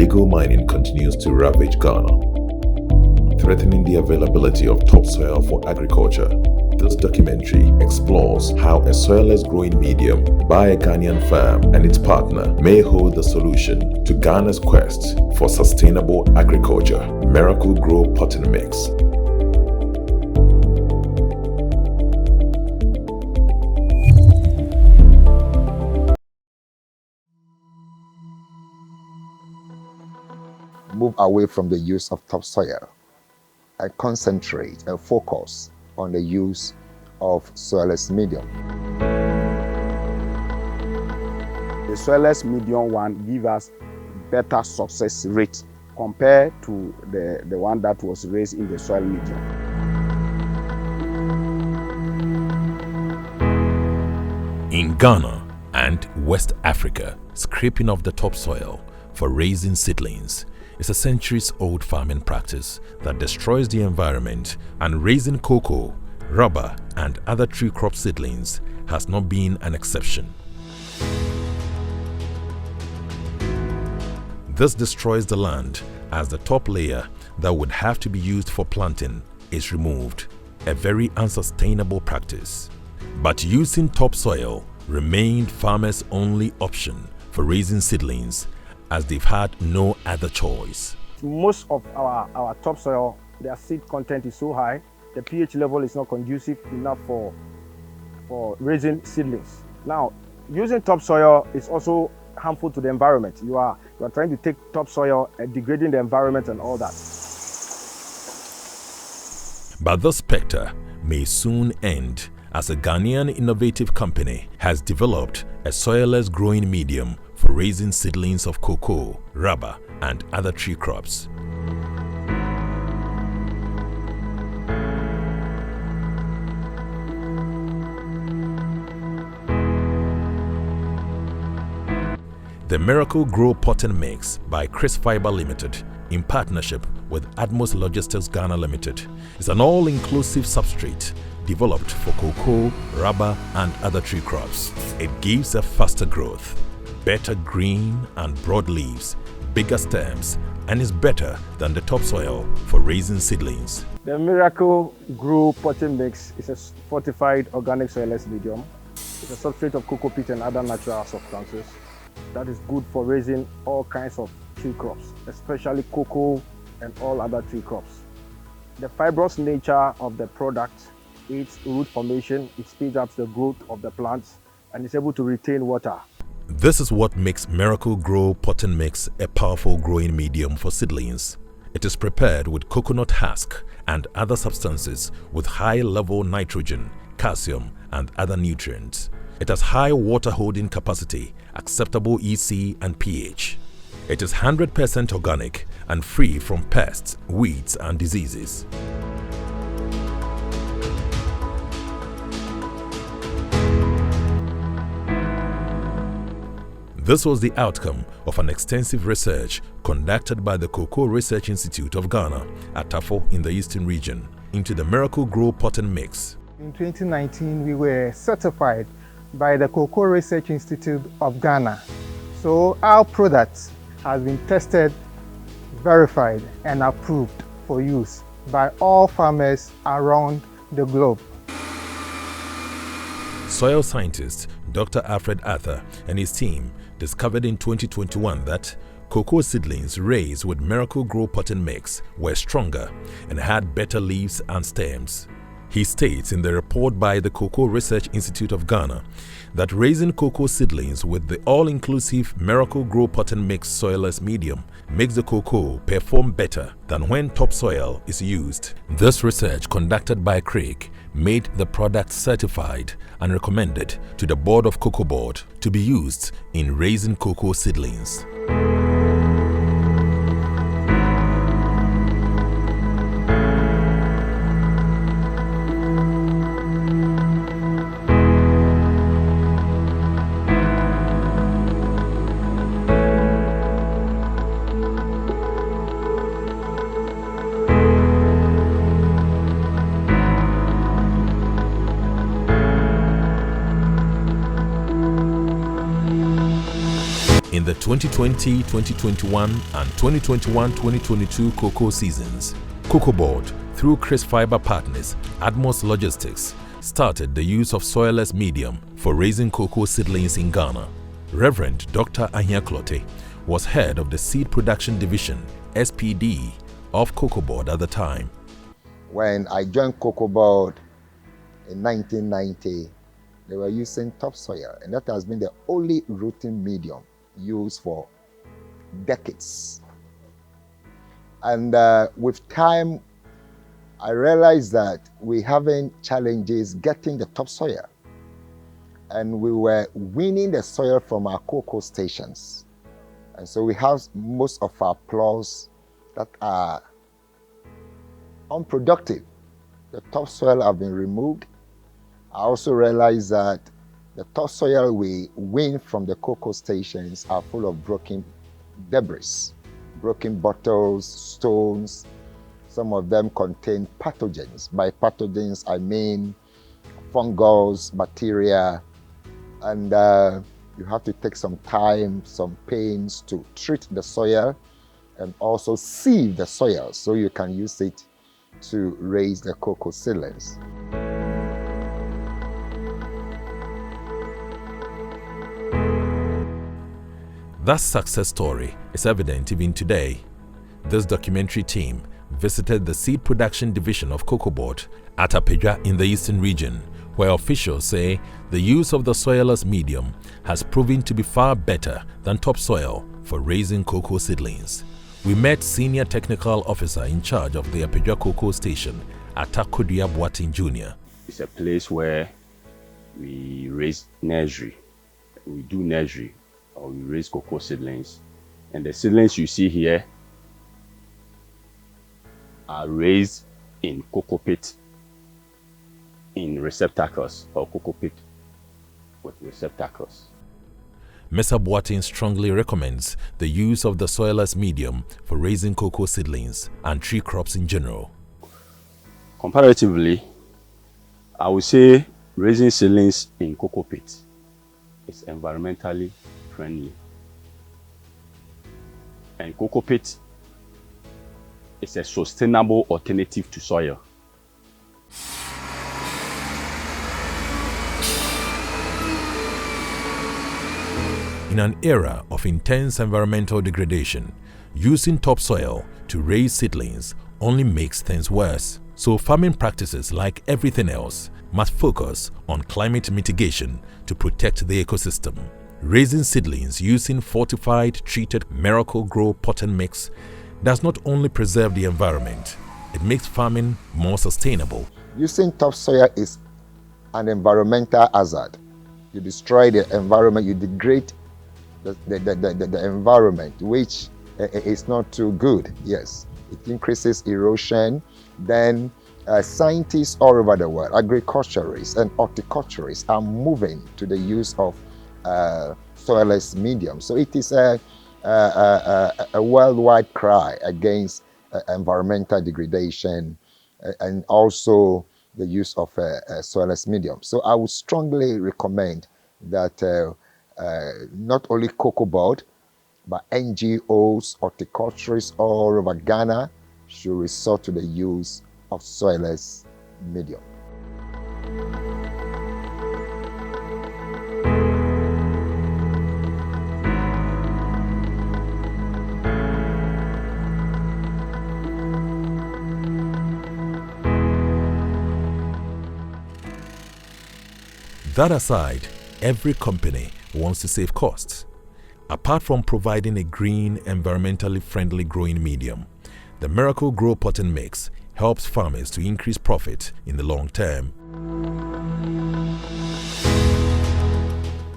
Illegal mining continues to ravage Ghana, threatening the availability of topsoil for agriculture. This documentary explores how a soilless growing medium by a Ghanaian firm and its partner may hold the solution to Ghana's quest for sustainable agriculture. Miracle Grow Potting Mix. Move away from the use of topsoil and concentrate and focus on the use of soilless medium. The soilless medium one gives us better success rate compared to the one that was raised in the soil medium. In Ghana and West Africa, scraping off the topsoil for raising seedlings is a centuries-old farming practice that destroys the environment, and raising cocoa, rubber, and other tree crop seedlings has not been an exception. This destroys the land as the top layer that would have to be used for planting is removed, a very unsustainable practice. But using topsoil remained farmers' only option for raising seedlings, as they've had no other choice. Most of our topsoil, their seed content is so high, the pH level is not conducive enough for raising seedlings. Now, using topsoil is also harmful to the environment. You are trying to take topsoil and degrading the environment and all that. But this spectre may soon end, as a Ghanaian innovative company has developed a soilless growing medium for raising seedlings of cocoa, rubber, and other tree crops. The Miracle Grow Potting Mix by Chrysfibre Limited, in partnership with Admus Logistics Ghana Limited, is an all-inclusive substrate developed for cocoa, rubber, and other tree crops. It gives a faster growth, better green and broad leaves, bigger stems, and is better than the topsoil for raising seedlings. The Miracle Grow Potting Mix is a fortified organic soilless medium. It's a substrate of cocoa peat and other natural substances that is good for raising all kinds of tree crops, especially cocoa and all other tree crops. The fibrous nature of the product aids root formation, it speeds up the growth of the plants, and is able to retain water. This is what makes Miracle Grow Potting Mix a powerful growing medium for seedlings. It is prepared with coconut husk and other substances with high-level nitrogen, calcium, and other nutrients. It has high water holding capacity, acceptable EC and pH. It is 100% organic and free from pests, weeds, and diseases. This was the outcome of an extensive research conducted by the Cocoa Research Institute of Ghana at Tafo in the Eastern Region into the Miracle Grow Potting Mix. In 2019, we were certified by the Cocoa Research Institute of Ghana. So our product has been tested, verified, and approved for use by all farmers around the globe. Soil scientist Dr. Alfred Arthur and his team discovered in 2021 that cocoa seedlings raised with Miracle Grow Potting Mix were stronger and had better leaves and stems. He states in the report by the Cocoa Research Institute of Ghana that raising cocoa seedlings with the all-inclusive Miracle Grow Potting Mix soilless medium makes the cocoa perform better than when topsoil is used. This research, conducted by Craig, made the product certified and recommended to the Board of Cocoa Board to be used in raising cocoa seedlings. In the 2020-2021 and 2021-2022 cocoa seasons, Cocoa Board, through Chrysfibre partners Admus Logistics, started the use of soilless medium for raising cocoa seedlings in Ghana. Reverend Dr. Clote was head of the Seed Production Division, SPD, of Cocoa Board at the time. When I joined Cocoa Board in 1990, they were using topsoil, and that has been the only rooting medium used for decades. And with time, I realized that we're having challenges getting the topsoil, and we were winning the soil from our cocoa stations. And so we have most of our plots that are unproductive. The topsoil have been removed. I also realized that the topsoil we win from the cocoa stations are full of broken debris, broken bottles, stones. Some of them contain pathogens. By pathogens, I mean fungus, bacteria, and you have to take some time, some pains to treat the soil and also sieve the soil so you can use it to raise the cocoa seedlings. That success story is evident even today. This documentary team visited the Seed Production Division of Cocoa Board at Apedwa in the Eastern region, where officials say the use of the soilless medium has proven to be far better than topsoil for raising cocoa seedlings. We met Senior Technical Officer in charge of the Apedwa Cocoa Station, Atakodua Boateng Jr. It's a place where we raise nursery. We do nursery, or we raise cocoa seedlings. And the seedlings you see here are raised in cocoa pit in receptacles, or cocoa pit with receptacles. Mr. Boateng strongly recommends the use of the soilless medium for raising cocoa seedlings and tree crops in general. Comparatively, I would say raising seedlings in cocoa pit is environmentally friendly. And cocoa pit is a sustainable alternative to soil. In an era of intense environmental degradation, using topsoil to raise seedlings only makes things worse. So farming practices, like everything else, must focus on climate mitigation to protect the ecosystem. Raising seedlings using fortified, treated GRO Potting mix does not only preserve the environment, it makes farming more sustainable. Using topsoil is an environmental hazard. You destroy the environment, you degrade the environment, which is not too good. Yes, it increases erosion. Then scientists all over the world, agriculturists and horticulturists, are moving to the use of soilless medium. So it is a worldwide cry against environmental degradation and also the use of soilless medium. So I would strongly recommend that not only Cocoa Board, but NGOs, horticulturists all over Ghana should resort to the use of soilless medium. That aside, every company wants to save costs. Apart from providing a green, environmentally friendly growing medium, the GRO Potting mix helps farmers to increase profit in the long term.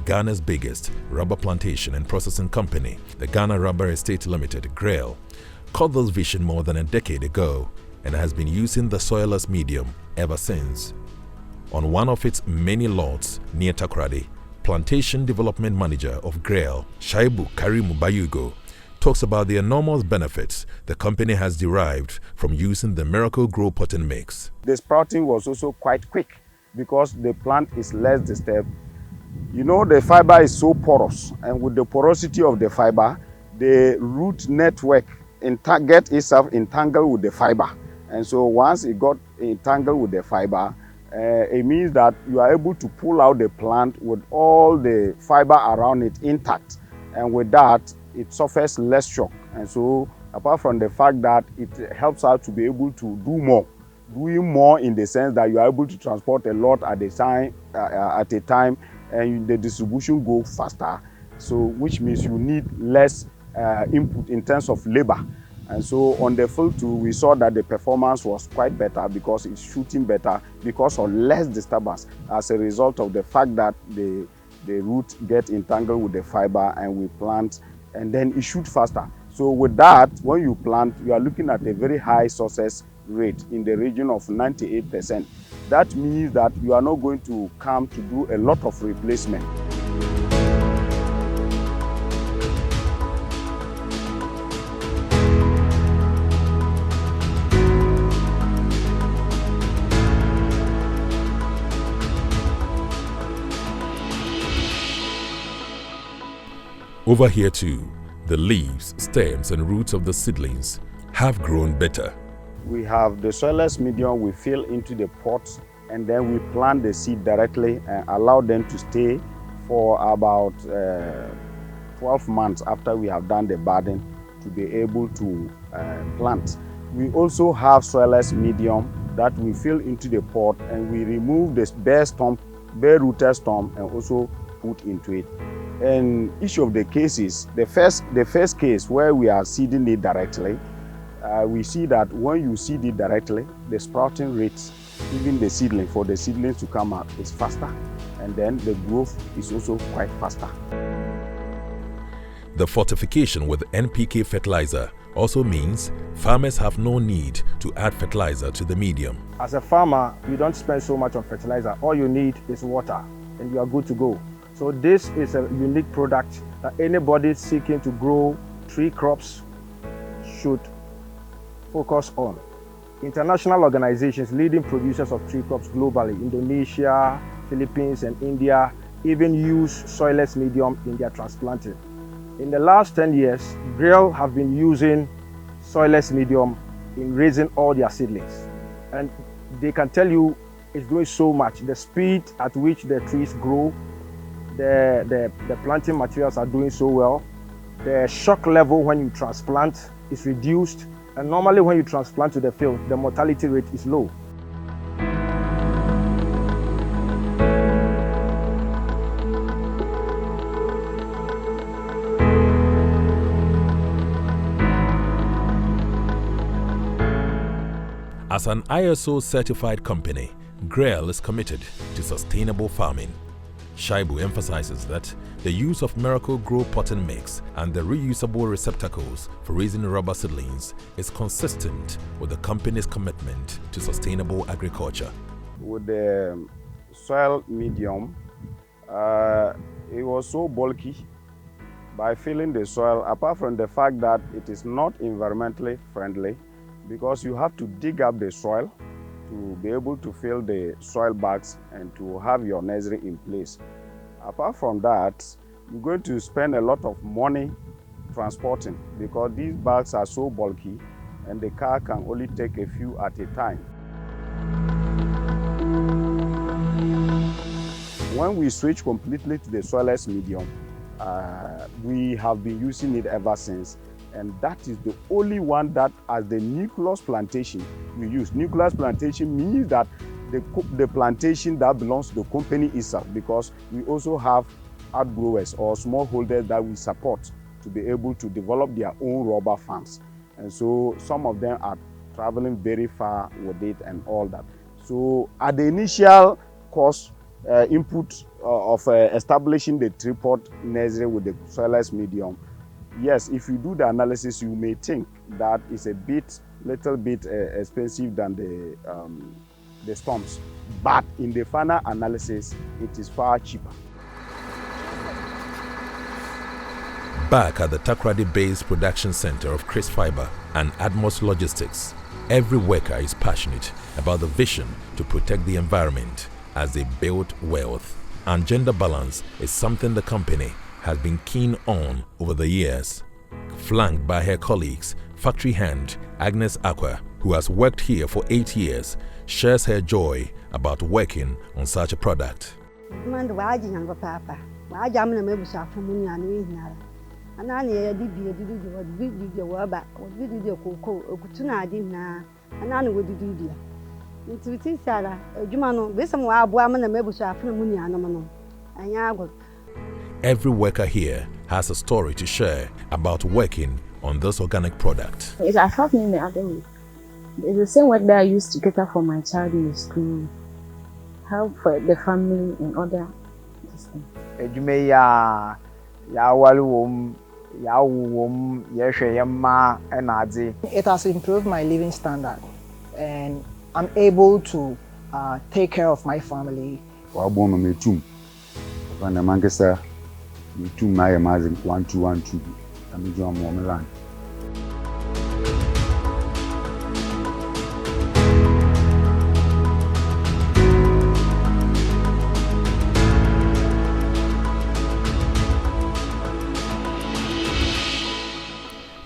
Ghana's biggest rubber plantation and processing company, the Ghana Rubber Estate Limited, GRO, caught this vision more than a decade ago and has been using the soilless medium ever since. On one of its many lots near Takoradi, Plantation Development Manager of GRO, Shaibu Karimu Bayugo, talks about the enormous benefits the company has derived from using the GRO Potting mix. The sprouting was also quite quick because the plant is less disturbed. You know, the fiber is so porous, and with the porosity of the fiber, the root network get itself entangled with the fiber. And so once it got entangled with the fiber, it means that you are able to pull out the plant with all the fiber around it intact. And with that, it suffers less shock. And so apart from the fact that it helps us to be able to do more, doing more in the sense that you are able to transport a lot at a time, and the distribution go faster. So which means you need less input in terms of labor. And so on the field too, we saw that the performance was quite better because it's shooting better because of less disturbance as a result of the fact that the root get entangled with the fiber, and we plant, and then it shoots faster. So with that, when you plant, you are looking at a very high success rate in the region of 98%. That means that you are not going to come to do a lot of replacement. Over here too, the leaves, stems and roots of the seedlings have grown better. We have the soilless medium we fill into the pots, and then we plant the seed directly and allow them to stay for about 12 months after we have done the budding to be able to plant. We also have soilless medium that we fill into the pot, and we remove the bare rooted stump and also put into it. In each of the cases, the first case where we are seeding it directly, we see that when you seed it directly, the sprouting rates, even the seedling, for the seedlings to come out, is faster, and then the growth is also quite faster. The fortification with NPK fertilizer also means farmers have no need to add fertilizer to the medium. As a farmer, you don't spend so much on fertilizer. All you need is water, and you are good to go. So this is a unique product that anybody seeking to grow tree crops should focus on. International organizations, leading producers of tree crops globally, Indonesia, Philippines and India, even use soilless medium in their transplanting. In the last 10 years, GRO have been using soilless medium in raising all their seedlings. And they can tell you it's doing so much. The speed at which the trees grow, the planting materials are doing so well. The shock level when you transplant is reduced, and normally when you transplant to the field, the mortality rate is low. As an ISO certified company, GRO is committed to sustainable farming. Shaibu emphasizes that the use of GRO potting mix and the reusable receptacles for raising rubber seedlings is consistent with the company's commitment to sustainable agriculture. With the soil medium, it was so bulky. By filling the soil, apart from the fact that it is not environmentally friendly, because you have to dig up the soil to be able to fill the soil bags and to have your nursery in place. Apart from that, you're going to spend a lot of money transporting because these bags are so bulky and the car can only take a few at a time. When we switch completely to the soilless medium, we have been using it ever since. And that is the only one that, as the nucleus plantation, we use. Nucleus plantation means that the plantation that belongs to the company itself, because we also have outgrowers or smallholders that we support to be able to develop their own rubber farms. And so some of them are traveling very far with it and all that. So at the initial cost input of establishing the tripod nursery with the soilless medium, yes, if you do the analysis, you may think that it's a little bit expensive than the stumps. But in the final analysis, it is far cheaper. Back at the Takoradi-based production center of Chrysfibre and Admus Logistics, every worker is passionate about the vision to protect the environment as they build wealth. and gender balance is something the company has been keen on over the years. Flanked by her colleagues, factory hand Agnes Aqua, who has worked here for 8 years, shares her joy about working on such a product. Every worker here has a story to share about working on this organic product. It affected me in the other way. It's the same work that I used to cater for my child in the school, help for the family and other things. It has improved my living standard, and I'm able to take care of my family.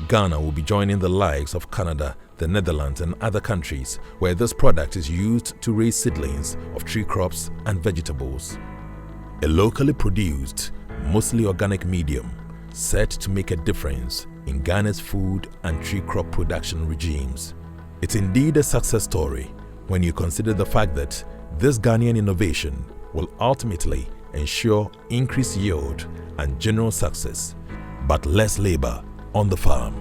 Ghana will be joining the likes of Canada, the Netherlands and other countries where this product is used to raise seedlings of tree crops and vegetables. A locally produced, mostly organic medium set to make a difference in Ghana's food and tree crop production regimes. It's indeed a success story when you consider the fact that this Ghanaian innovation will ultimately ensure increased yield and general success, but less labor on the farm.